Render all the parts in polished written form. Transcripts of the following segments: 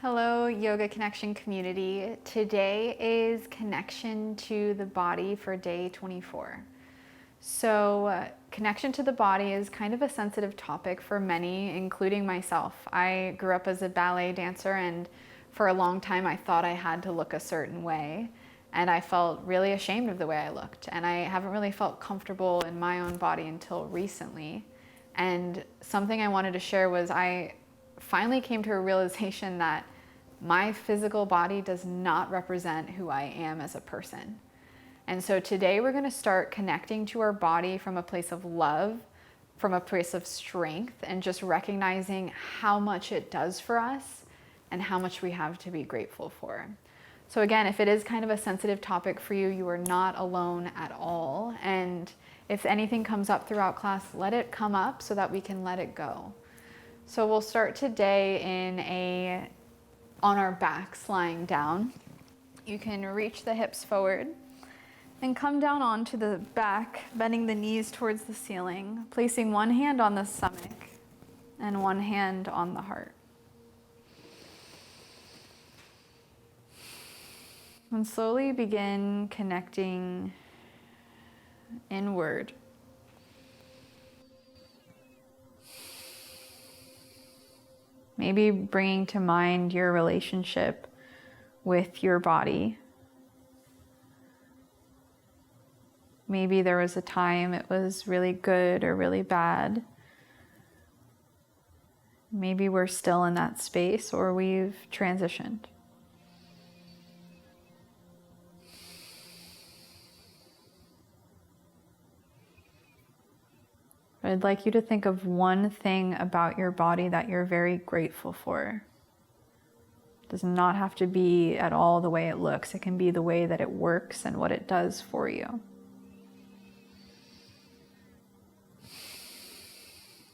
Hello, Yoga Connection community. Today is connection to the body for day 24. So connection to the body is kind of a sensitive topic for many, including myself. I grew up as a ballet dancer, and for a long time I thought I had to look a certain way, and I felt really ashamed of the way I looked, and I haven't really felt comfortable in my own body until recently. And something I wanted to share was I finally came to a realization that my physical body does not represent who I am as a person. And so today we're going to start connecting to our body from a place of love, from a place of strength, and just recognizing how much it does for us and how much we have to be grateful for. So again, if it is kind of a sensitive topic for you, you are not alone at all. And if anything comes up throughout class, let it come up so that we can let it go. So we'll start today on our backs, lying down. You can reach the hips forward and come down onto the back, bending the knees towards the ceiling, placing one hand on the stomach and one hand on the heart. And slowly begin connecting inward. Maybe bringing to mind your relationship with your body. Maybe there was a time it was really good or really bad. Maybe we're still in that space or we've transitioned. I'd like you to think of one thing about your body that you're very grateful for. It does not have to be at all the way it looks. It can be the way that it works and what it does for you.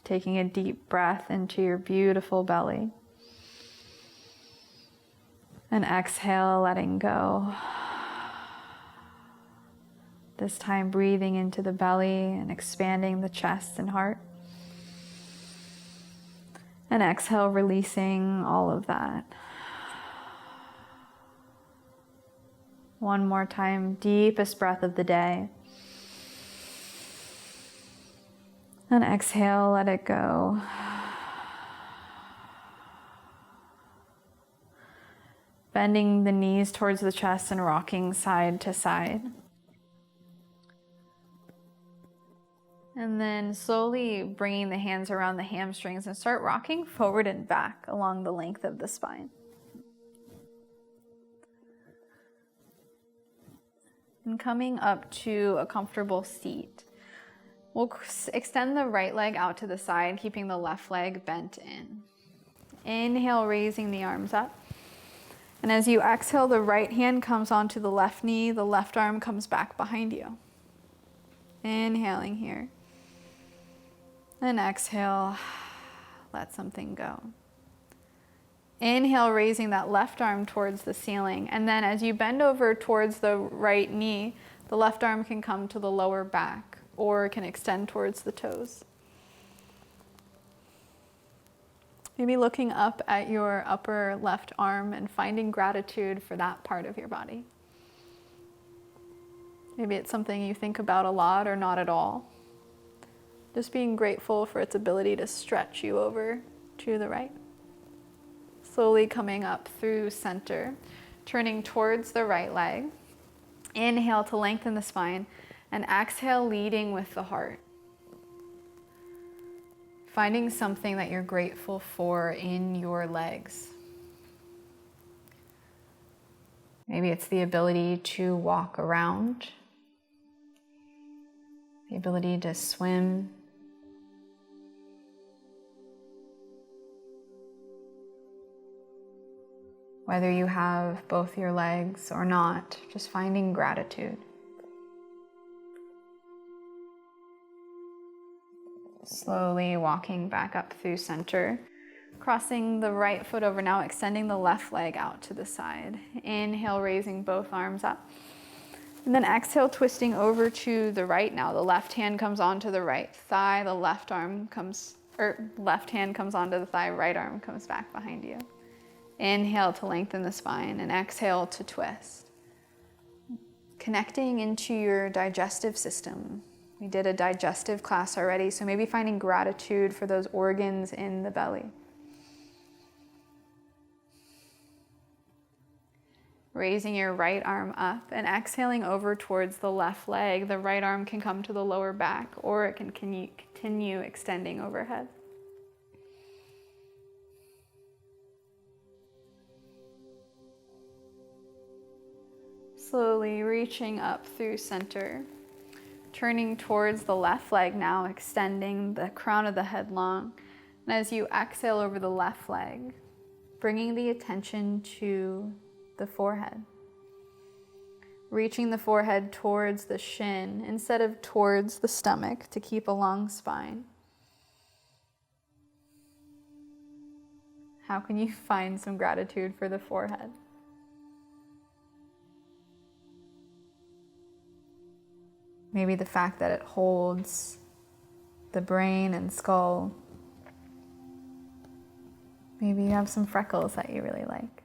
Taking a deep breath into your beautiful belly. And exhale, letting go. This time breathing into the belly and expanding the chest and heart. And exhale, releasing all of that. One more time, deepest breath of the day. And exhale, let it go. Bending the knees towards the chest and rocking side to side. And then slowly bringing the hands around the hamstrings and start rocking forward and back along the length of the spine. And coming up to a comfortable seat. We'll extend the right leg out to the side, keeping the left leg bent in. Inhale, raising the arms up. And as you exhale, the right hand comes onto the left knee, the left arm comes back behind you. Inhaling here. And exhale, let something go. Inhale, raising that left arm towards the ceiling. And then as you bend over towards the right knee, the left arm can come to the lower back or can extend towards the toes. Maybe looking up at your upper left arm and finding gratitude for that part of your body. Maybe it's something you think about a lot or not at all. Just being grateful for its ability to stretch you over to the right. Slowly coming up through center, turning towards the right leg. Inhale to lengthen the spine, and exhale, leading with the heart. Finding something that you're grateful for in your legs. Maybe it's the ability to walk around, the ability to swim, whether you have both your legs or not, just finding gratitude. Slowly walking back up through center, crossing the right foot over now, extending the left leg out to the side. Inhale, raising both arms up. And then exhale, twisting over to the right now. The left hand comes onto the right thigh, the left hand comes onto the thigh, right arm comes back behind you. Inhale to lengthen the spine and exhale to twist. Connecting into your digestive system. We did a digestive class already, so maybe finding gratitude for those organs in the belly. Raising your right arm up and exhaling over towards the left leg. The right arm can come to the lower back, or it can continue extending overhead. Slowly reaching up through center, turning towards the left leg now, extending the crown of the head long. And as you exhale over the left leg, bringing the attention to the forehead. Reaching the forehead towards the shin instead of towards the stomach to keep a long spine. How can you find some gratitude for the forehead? Maybe the fact that it holds the brain and skull. Maybe you have some freckles that you really like.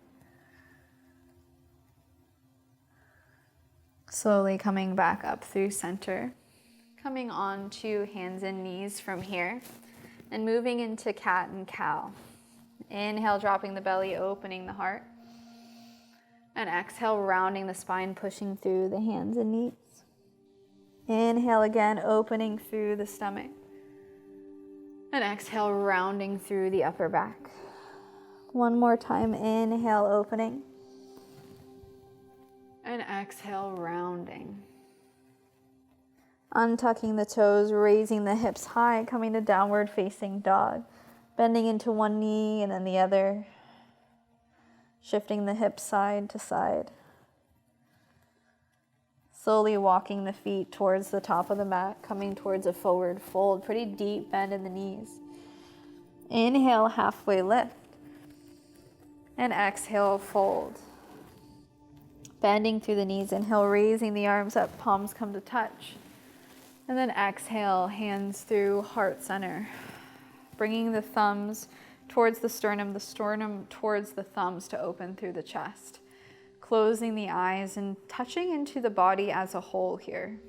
Slowly coming back up through center, coming on to hands and knees from here, and moving into cat and cow. Inhale, dropping the belly, opening the heart. And exhale, rounding the spine, pushing through the hands and knees. Inhale again, opening through the stomach. And exhale, rounding through the upper back. One more time, inhale, opening. And exhale, rounding. Untucking the toes, raising the hips high, coming to downward facing dog. Bending into one knee and then the other. Shifting the hips side to side. Slowly walking the feet towards the top of the mat, coming towards a forward fold. Pretty deep bend in the knees. Inhale, halfway lift. And exhale, fold. Bending through the knees, inhale, raising the arms up, palms come to touch. And then exhale, hands through heart center. Bringing the thumbs towards the sternum towards the thumbs to open through the chest. Closing the eyes and touching into the body as a whole here.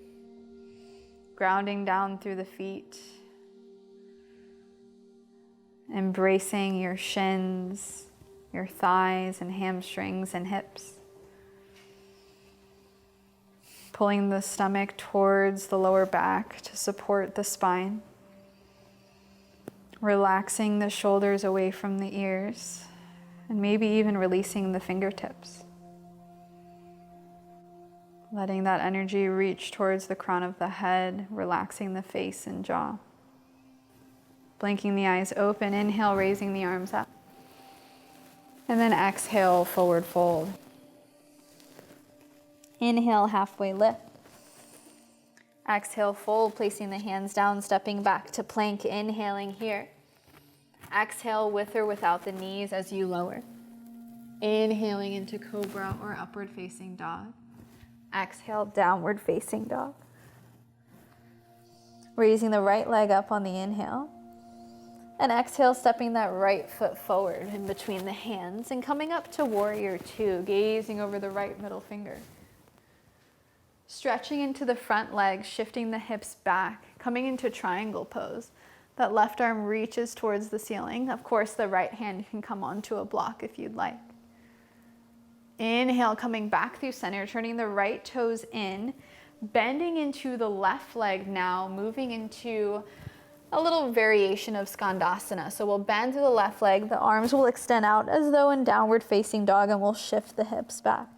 Grounding down through the feet. Embracing your shins, your thighs and hamstrings and hips. Pulling the stomach towards the lower back to support the spine. Relaxing the shoulders away from the ears, and maybe even releasing the fingertips. Letting that energy reach towards the crown of the head, relaxing the face and jaw. Blinking the eyes open, inhale, raising the arms up. And then exhale, forward fold. Inhale, halfway lift. Exhale, fold, placing the hands down, stepping back to plank, inhaling here. Exhale with or without the knees as you lower. Inhaling into cobra or upward facing dog. Exhale, downward facing dog. Raising the right leg up on the inhale. And exhale, stepping that right foot forward in between the hands and coming up to warrior two, gazing over the right middle finger. Stretching into the front leg, shifting the hips back, coming into triangle pose. That left arm reaches towards the ceiling. Of course, the right hand can come onto a block if you'd like. Inhale, coming back through center, turning the right toes in, bending into the left leg now, moving into a little variation of Skandasana. So we'll bend through the left leg, the arms will extend out as though in downward facing dog, and we'll shift the hips back.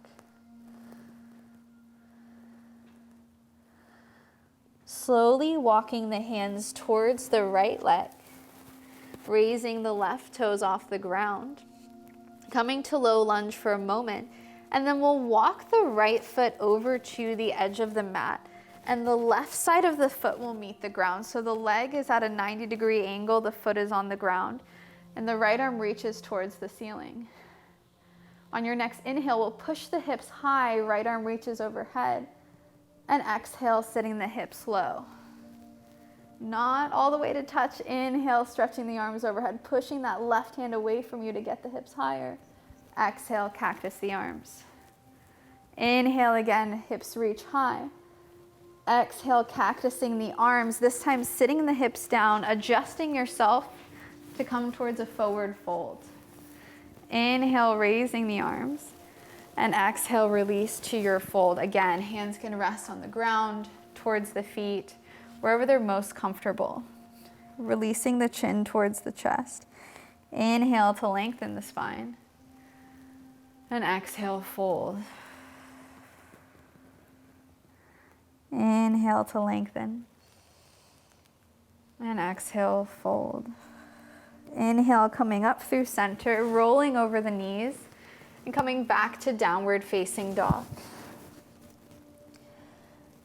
Slowly walking the hands towards the right leg, raising the left toes off the ground, coming to low lunge for a moment, and then we'll walk the right foot over to the edge of the mat, and the left side of the foot will meet the ground. So the leg is at a 90-degree angle, the foot is on the ground, and the right arm reaches towards the ceiling. On your next inhale, we'll push the hips high, right arm reaches overhead, and exhale, sitting the hips low. Not all the way to touch. Inhale, stretching the arms overhead, pushing that left hand away from you to get the hips higher. Exhale, cactus the arms. Inhale again, hips reach high. Exhale, cactusing the arms, this time sitting the hips down, adjusting yourself to come towards a forward fold. Inhale, raising the arms, and exhale, release to your fold. Again, hands can rest on the ground, towards the feet, wherever they're most comfortable. Releasing the chin towards the chest. Inhale to lengthen the spine, and exhale, fold. Inhale to lengthen, and exhale, fold. Inhale, coming up through center, rolling over the knees, and coming back to downward facing dog.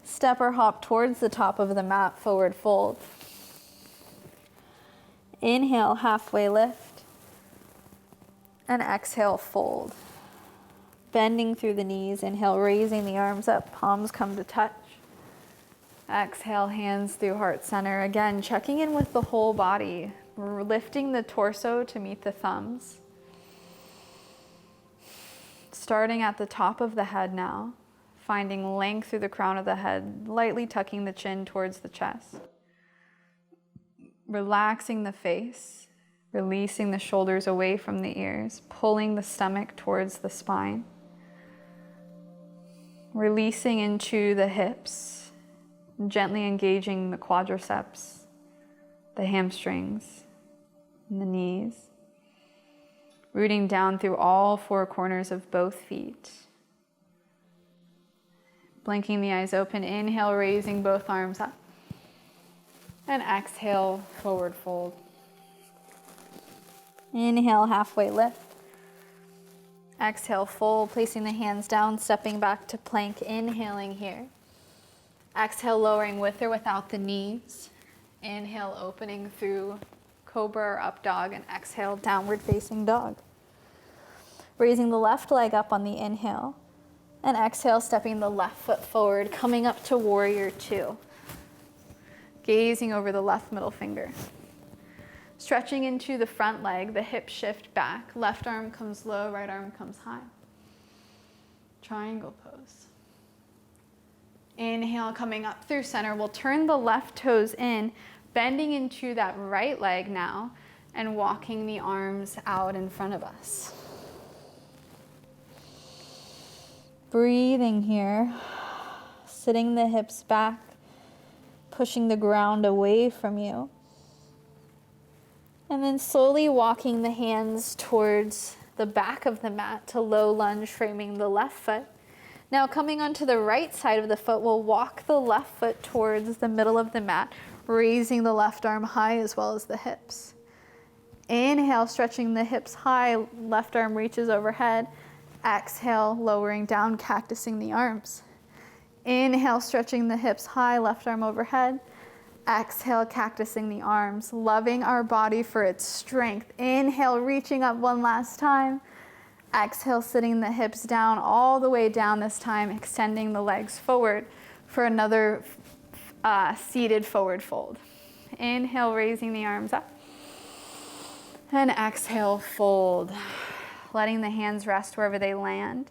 Step or hop towards the top of the mat, forward fold. Inhale, halfway lift, and exhale, fold. Bending through the knees, inhale, raising the arms up, palms come to touch. Exhale, hands through heart center. Again, checking in with the whole body. We're lifting the torso to meet the thumbs. Starting at the top of the head now, finding length through the crown of the head, lightly tucking the chin towards the chest. Relaxing the face, releasing the shoulders away from the ears, pulling the stomach towards the spine. Releasing into the hips. Gently engaging the quadriceps, the hamstrings, and the knees. Rooting down through all four corners of both feet. Blinking the eyes open, inhale, raising both arms up. And exhale, forward fold. Inhale, halfway lift. Exhale, fold, placing the hands down, stepping back to plank, inhaling here. Exhale, lowering with or without the knees. Inhale, opening through cobra or up dog, and exhale, downward facing dog. Raising the left leg up on the inhale, and exhale, stepping the left foot forward, coming up to warrior two. Gazing over the left middle finger. Stretching into the front leg, the hips shift back, left arm comes low, right arm comes high. Triangle pose. Inhale, coming up through center. We'll turn the left toes in, bending into that right leg now, and walking the arms out in front of us. Breathing here, sitting the hips back, pushing the ground away from you. And then slowly walking the hands towards the back of the mat to low lunge, framing the left foot. Now coming onto the right side of the foot, we'll walk the left foot towards the middle of the mat, raising the left arm high as well as the hips. Inhale, stretching the hips high, left arm reaches overhead. Exhale, lowering down, cactusing the arms. Inhale, stretching the hips high, left arm overhead. Exhale, cactusing the arms, loving our body for its strength. Inhale, reaching up one last time. Exhale, sitting the hips down, all the way down this time, extending the legs forward for another seated forward fold. Inhale, raising the arms up. And exhale, fold. Letting the hands rest wherever they land.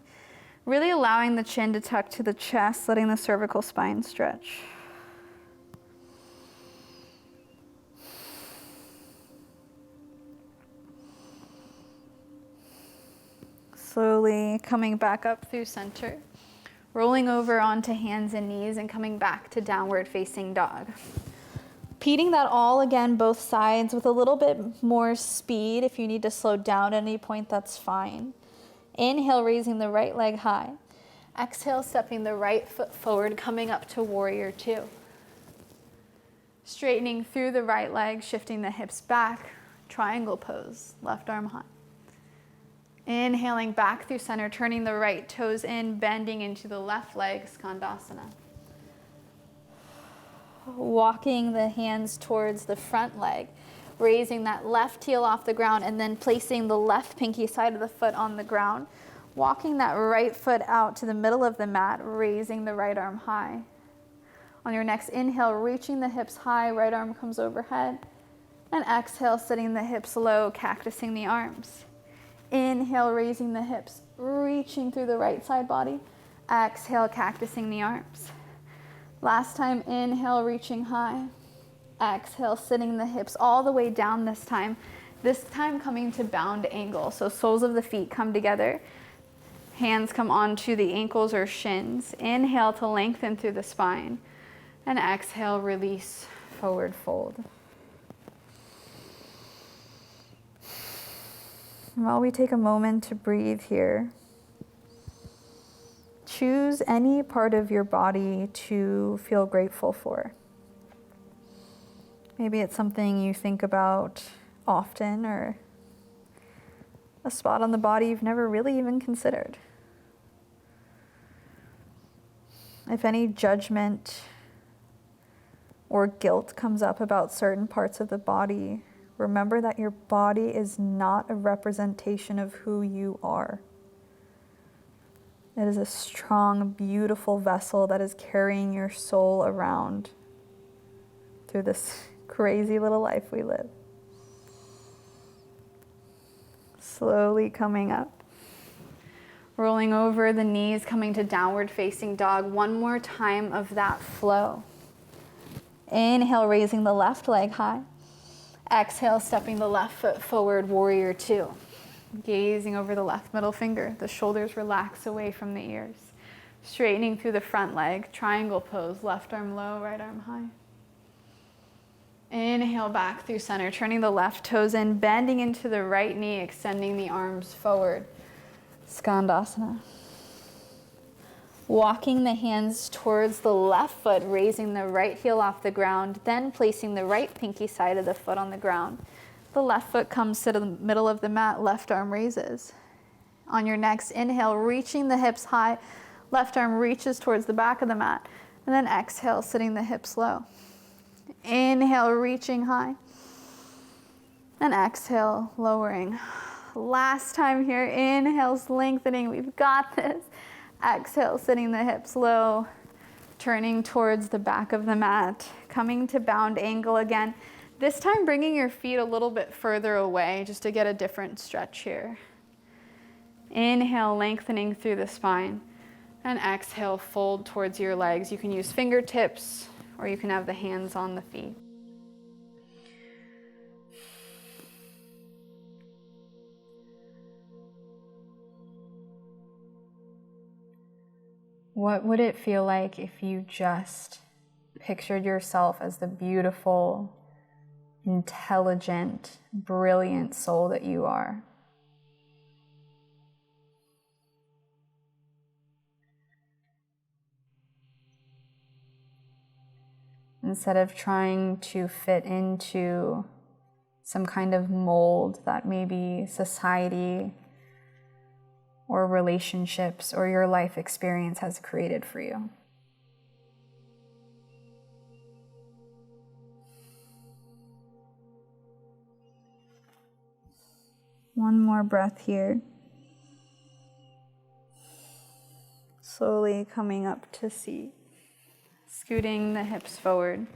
Really allowing the chin to tuck to the chest, letting the cervical spine stretch. Slowly coming back up through center, rolling over onto hands and knees and coming back to downward facing dog. Repeating that all again, both sides, with a little bit more speed. If you need to slow down at any point, that's fine. Inhale, raising the right leg high. Exhale, stepping the right foot forward, coming up to warrior two. Straightening through the right leg, shifting the hips back, triangle pose, left arm high. Inhaling back through center, turning the right toes in, bending into the left leg, Skandasana. Walking the hands towards the front leg, raising that left heel off the ground and then placing the left pinky side of the foot on the ground. Walking that right foot out to the middle of the mat, raising the right arm high. On your next inhale, reaching the hips high, right arm comes overhead. And exhale, sitting the hips low, cactusing the arms. Inhale, raising the hips, reaching through the right side body. Exhale, cactusing the arms. Last time, inhale, reaching high. Exhale, sitting the hips all the way down this time. This time coming to bound angle. So soles of the feet come together. Hands come onto the ankles or shins. Inhale to lengthen through the spine. And exhale, release, forward fold. While we take a moment to breathe here, choose any part of your body to feel grateful for. Maybe it's something you think about often, or a spot on the body you've never really even considered. If any judgment or guilt comes up about certain parts of the body, remember that your body is not a representation of who you are. It is a strong, beautiful vessel that is carrying your soul around through this crazy little life we live. Slowly coming up. Rolling over the knees, coming to downward facing dog. One more time of that flow. Inhale, raising the left leg high. Exhale, stepping the left foot forward, warrior two. Gazing over the left middle finger. The shoulders relax away from the ears. Straightening through the front leg, triangle pose, left arm low, right arm high. Inhale back through center, turning the left toes in, bending into the right knee, extending the arms forward. Skandasana. Walking the hands towards the left foot, raising the right heel off the ground, then placing the right pinky side of the foot on the ground. The left foot comes to the middle of the mat, left arm raises. On your next inhale, reaching the hips high, left arm reaches towards the back of the mat, and then exhale, sitting the hips low. Inhale, reaching high, and exhale, lowering. Last time here, inhales, lengthening, we've got this. Exhale, sitting the hips low, turning towards the back of the mat, coming to bound angle again. This time bringing your feet a little bit further away just to get a different stretch here. Inhale, lengthening through the spine, and exhale, fold towards your legs. You can use fingertips or you can have the hands on the feet. What would it feel like if you just pictured yourself as the beautiful, intelligent, brilliant soul that you are? Instead of trying to fit into some kind of mold that maybe society or relationships or your life experience has created for you. One more breath here. Slowly coming up to seat. Scooting the hips forward.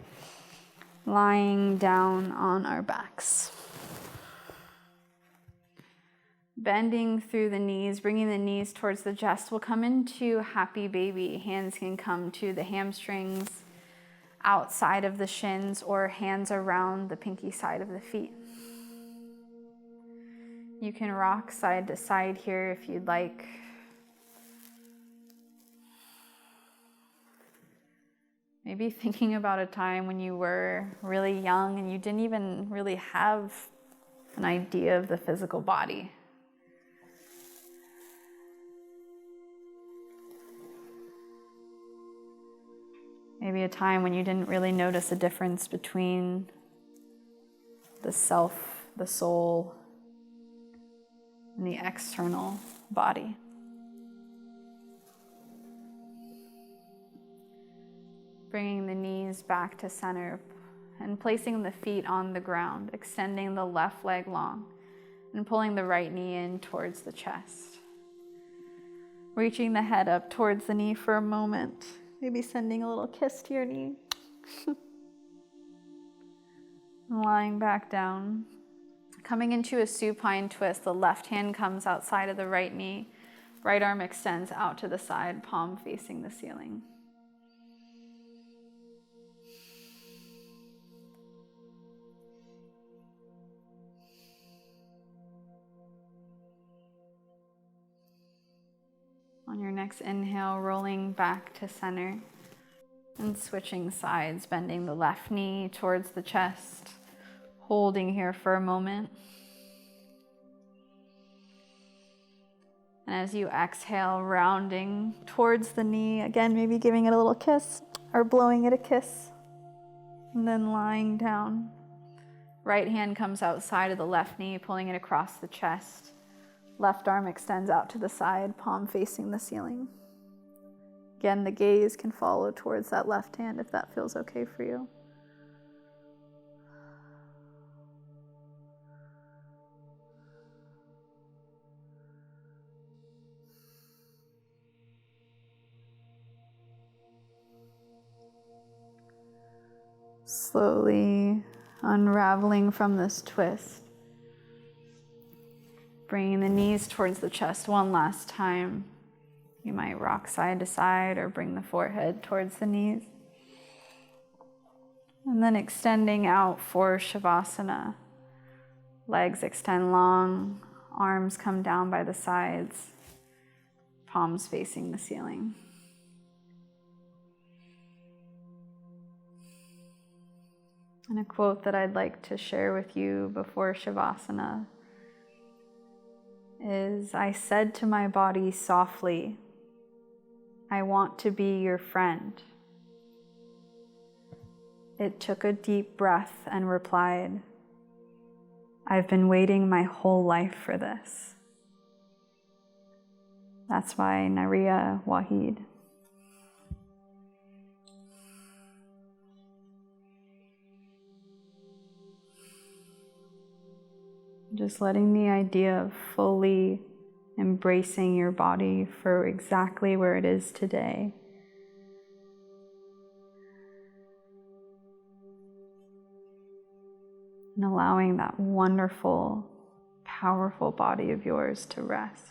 Lying down on our backs. Bending through the knees, bringing the knees towards the chest. We'll come into happy baby. Hands can come to the hamstrings, outside of the shins, or hands around the pinky side of the feet. You can rock side to side here if you'd like. Maybe thinking about a time when you were really young and you didn't even really have an idea of the physical body. Maybe a time when you didn't really notice a difference between the self, the soul, and the external body. Bringing the knees back to center and placing the feet on the ground, extending the left leg long and pulling the right knee in towards the chest. Reaching the head up towards the knee for a moment. Maybe sending a little kiss to your knee. And lying back down. Coming into a supine twist, the left hand comes outside of the right knee. Right arm extends out to the side, palm facing the ceiling. On your next inhale, rolling back to center and switching sides, bending the left knee towards the chest, holding here for a moment. And as you exhale, rounding towards the knee, again, maybe giving it a little kiss or blowing it a kiss, and then lying down. Right hand comes outside of the left knee, pulling it across the chest. Left arm extends out to the side, palm facing the ceiling. Again, the gaze can follow towards that left hand if that feels okay for you. Slowly unraveling from this twist. Bringing the knees towards the chest one last time. You might rock side to side or bring the forehead towards the knees. And then extending out for Shavasana. Legs extend long, arms come down by the sides, palms facing the ceiling. And a quote that I'd like to share with you before Shavasana is, I said to my body softly, I want to be your friend. It took a deep breath and replied, I've been waiting my whole life for this. That's by Nariya Wahid. Just letting the idea of fully embracing your body for exactly where it is today. And allowing that wonderful, powerful body of yours to rest.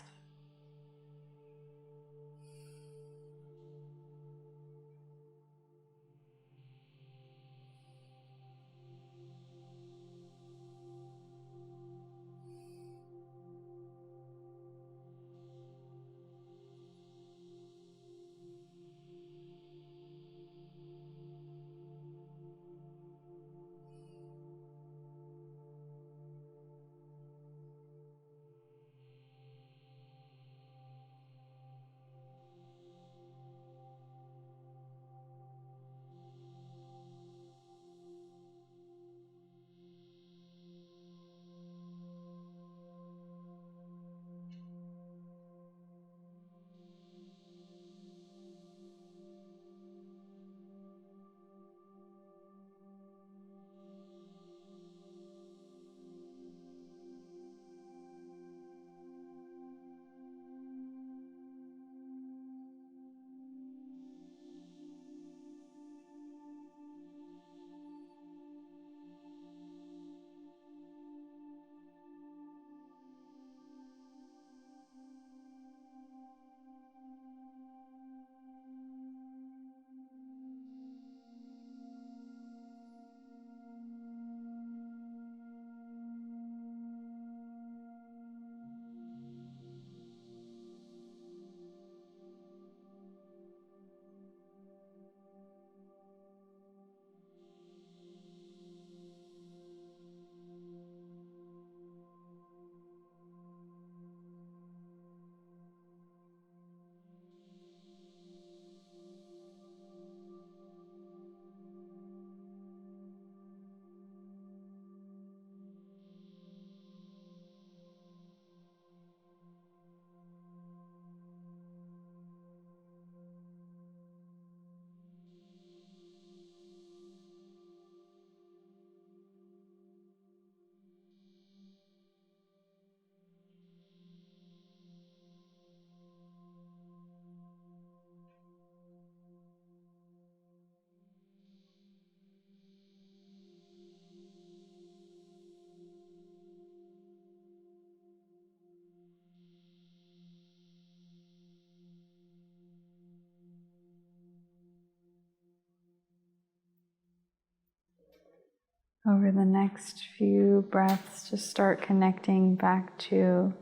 Over the next few breaths, just start connecting back to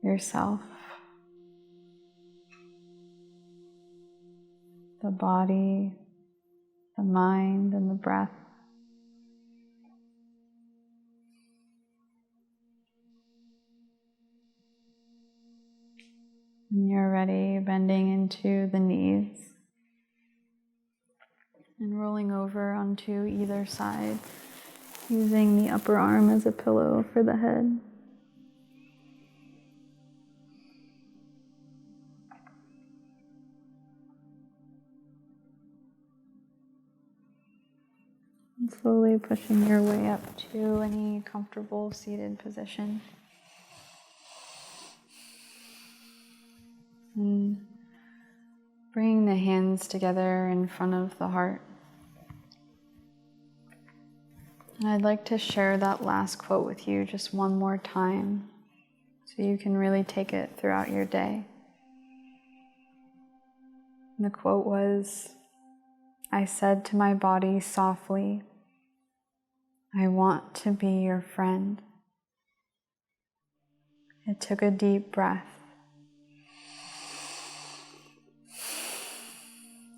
yourself, the body, the mind, and the breath. When you're ready, bending into the knees and rolling over onto either side, using the upper arm as a pillow for the head. And slowly pushing your way up to any comfortable seated position. And bringing the hands together in front of the heart. And I'd like to share that last quote with you just one more time so you can really take it throughout your day. And the quote was, "I said to my body softly, I want to be your friend." It took a deep breath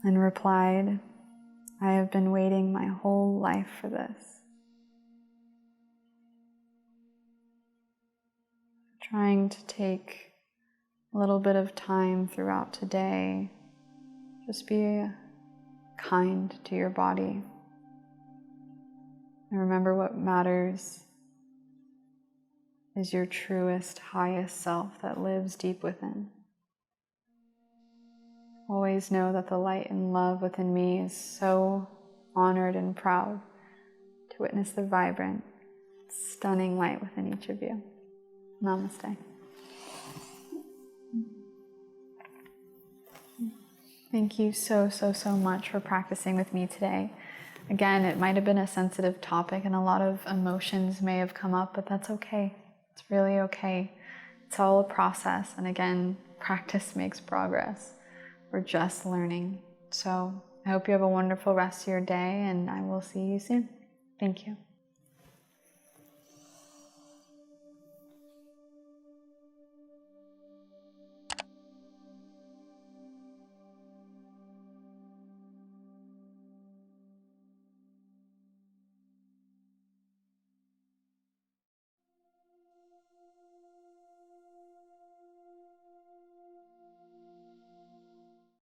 and replied, "I have been waiting my whole life for this." Trying to take a little bit of time throughout today, just be kind to your body. And remember, what matters is your truest, highest self that lives deep within. Always know that the light and love within me is so honored and proud to witness the vibrant, stunning light within each of you. Namaste. Thank you so much for practicing with me today. Again, it might have been a sensitive topic and a lot of emotions may have come up, but that's okay. It's really okay. It's all a process. And again, practice makes progress. We're just learning. So I hope you have a wonderful rest of your day, and I will see you soon. Thank you.